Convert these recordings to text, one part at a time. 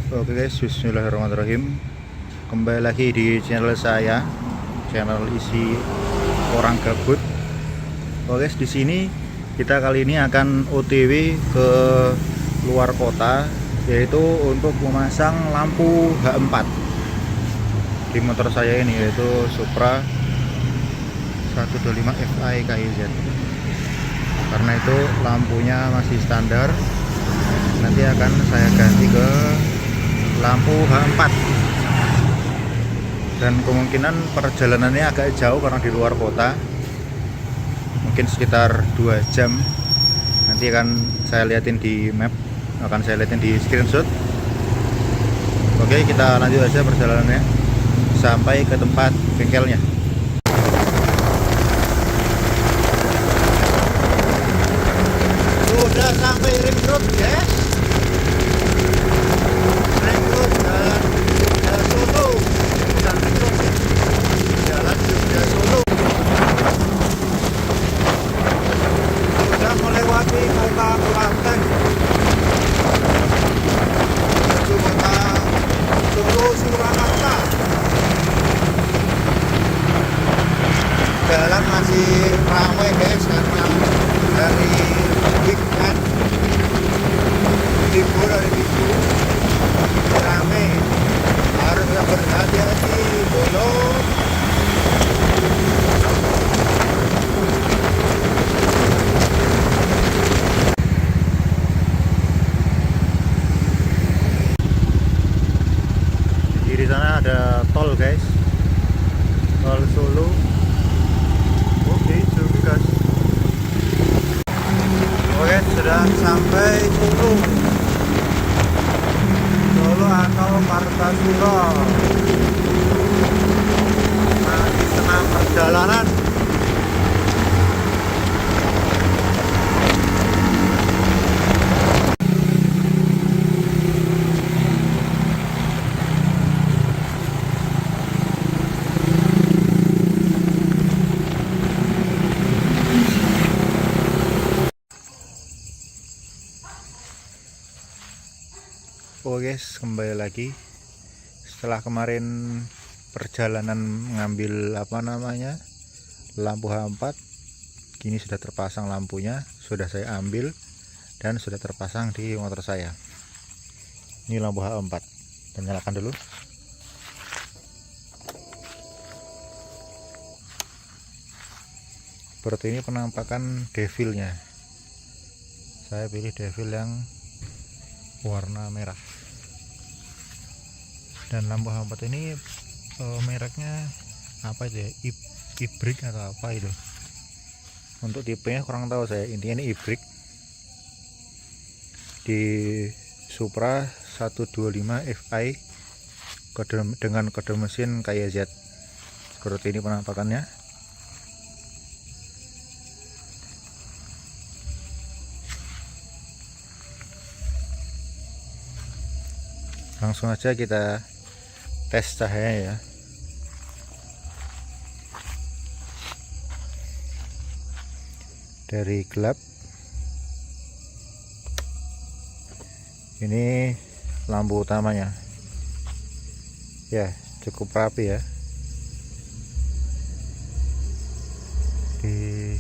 Oke guys, bismillahirrahmanirrahim. Kembali lagi di channel saya, channel isi orang gabut. Oke guys, di sini kita kali ini akan OTW ke luar kota, yaitu untuk memasang lampu H4 di motor saya ini, yaitu Supra 125 Fi KIZ. Karena itu lampunya masih standar, nanti akan saya ganti ke lampu H4, dan kemungkinan perjalanannya agak jauh karena di luar kota, mungkin sekitar 2 jam. Nanti akan saya liatin di map, akan saya liatin di screenshot. Oke, kita lanjut aja perjalanannya sampai ke tempat bengkelnya. Sudah sampai ring road guys. Jalan masih ramai guys, karena dari weekend, libur hari Minggu, ramai, harus berhati-hati bolong. Di sana ada tol guys, tol Solo. Oke, gas. Oke, sudah sampai Solo atau Kartasura. Masih tengah perjalanan. Oke guys, kembali lagi setelah kemarin perjalanan mengambil lampu H4. Kini sudah terpasang lampunya, sudah saya ambil dan sudah terpasang di motor saya. Ini lampu H4, dan nyalakan dulu. Seperti ini penampakan devilnya. Saya pilih devil yang warna merah. Dan lampu H4 ini mereknya apa itu ya, ibrik atau apa itu. Untuk tipenya kurang tahu saya, intinya ini ibrik di Supra 125 Fi dengan kode mesin KIZ. Seperti ini penampakannya. Langsung aja kita tes cahaya ya. Dari gelap, ini lampu utamanya ya, cukup rapi ya. Di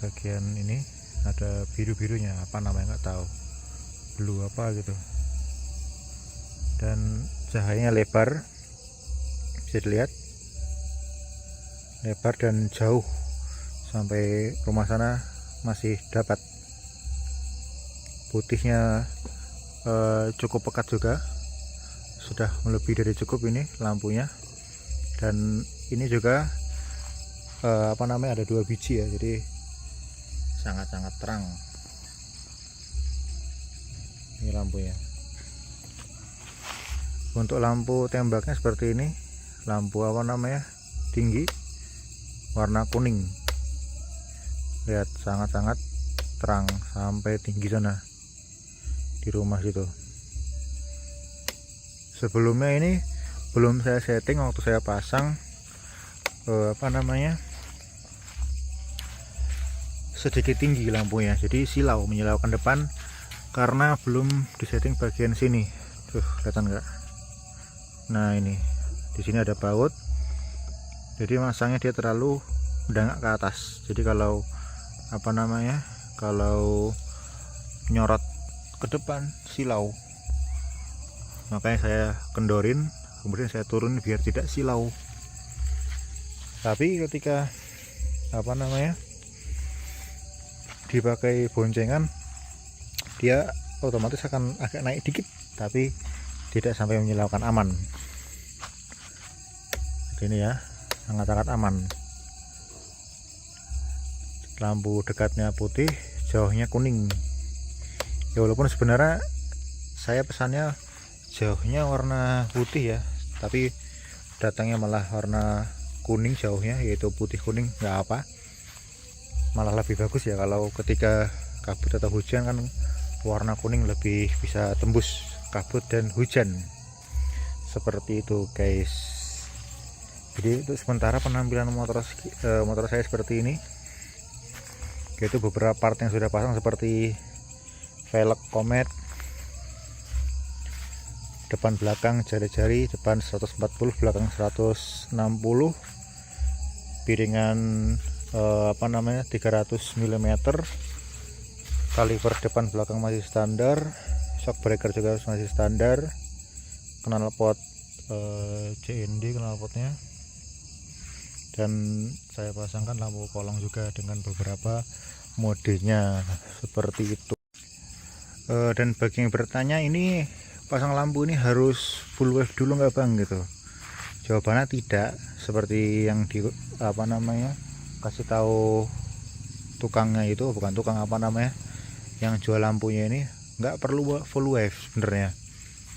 bagian ini ada biru-birunya, apa namanya nggak tahu, blue apa gitu. Dan cahayanya lebar, bisa dilihat lebar dan jauh, sampai rumah sana masih dapat. Putihnya cukup pekat juga, sudah melebihi dari cukup ini lampunya. Dan ini juga ada 2 biji ya, jadi sangat-sangat terang ini lampunya. Untuk lampu tembaknya seperti ini, lampu tinggi, warna kuning. Lihat, sangat-sangat terang sampai tinggi sana di rumah situ. Sebelumnya ini belum saya setting, waktu saya pasang sedikit tinggi lampunya, jadi silau, menyilaukan depan karena belum disetting bagian sini. Tuh, kelihatan nggak? Nah, ini di sini ada baut, jadi masangnya dia terlalu mendangak ke atas. Jadi kalau kalau nyorot ke depan silau, makanya saya kendorin, kemudian saya turun biar tidak silau. Tapi ketika dipakai boncengan, dia otomatis akan agak naik dikit, tapi tidak sampai menyilaukan, aman. Jadi ini ya, sangat-sangat aman. Lampu dekatnya putih, jauhnya kuning. Ya walaupun sebenarnya saya pesannya jauhnya warna putih ya, tapi datangnya malah warna kuning jauhnya, yaitu putih kuning. Nggak apa, malah lebih bagus ya kalau ketika kabut atau hujan kan warna kuning lebih bisa tembus kabut dan hujan. Seperti itu guys. Jadi untuk sementara penampilan motor saya seperti ini, yaitu beberapa part yang sudah pasang seperti velg Comet, depan belakang jari-jari, depan 140, belakang 160, piringan 300 mm, kaliper depan belakang masih standar, shock breaker juga masih standar, knalpot CND knalpotnya, dan saya pasangkan lampu kolong juga dengan beberapa modenya seperti itu. Dan bagi yang bertanya, ini pasang lampu ini harus full wave dulu nggak bang gitu? Jawabannya tidak, seperti yang kasih tahu tukangnya itu, bukan tukang yang jual lampunya ini, nggak perlu full wave sebenarnya,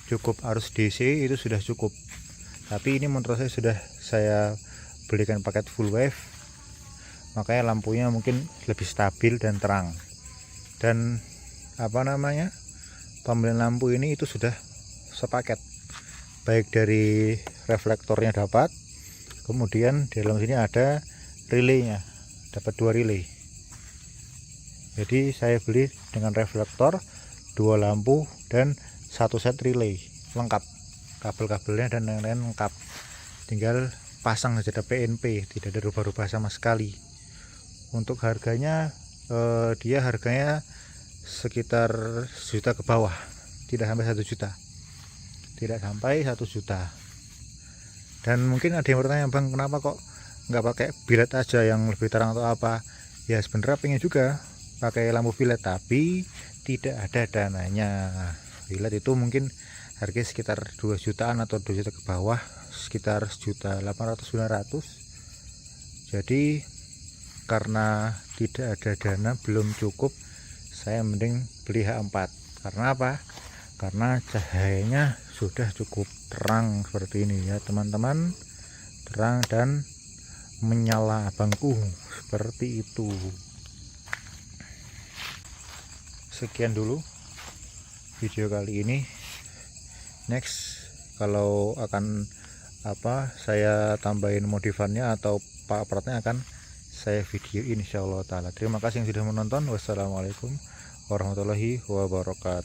cukup arus DC itu sudah cukup. Tapi ini motor saya sudah saya belikan paket full wave, makanya lampunya mungkin lebih stabil dan terang. Dan pembelian lampu ini itu sudah sepaket, baik dari reflektornya dapat, kemudian di dalam sini ada relaynya, dapat 2 relay. Jadi saya beli dengan reflektor, 2 lampu, dan 1 set relay lengkap, kabel-kabelnya dan lain-lain lengkap, tinggal pasang saja, ada PNP, tidak ada rubah-rubah sama sekali. Untuk harganya, dia harganya sekitar 1 juta ke bawah, tidak sampai 1 juta, Dan mungkin ada yang bertanya, bang kenapa kok nggak pakai biled aja yang lebih terang atau apa? Ya sebenarnya pengen juga pakai lampu biled, tapi tidak ada dananya. Biled itu mungkin harganya sekitar 2 jutaan atau 2 juta ke bawah, sekitar 1.800.900. Jadi karena tidak ada dana, belum cukup, saya mending beli H4. Karena apa? Karena cahayanya sudah cukup terang seperti ini ya teman-teman, terang dan menyala bangku seperti itu. Sekian dulu video kali ini. Next, kalau akan saya tambahin modifannya atau part-partnya akan saya videoin insyaallah taala. Terima kasih yang sudah menonton. Wassalamualaikum warahmatullahi wabarakatuh.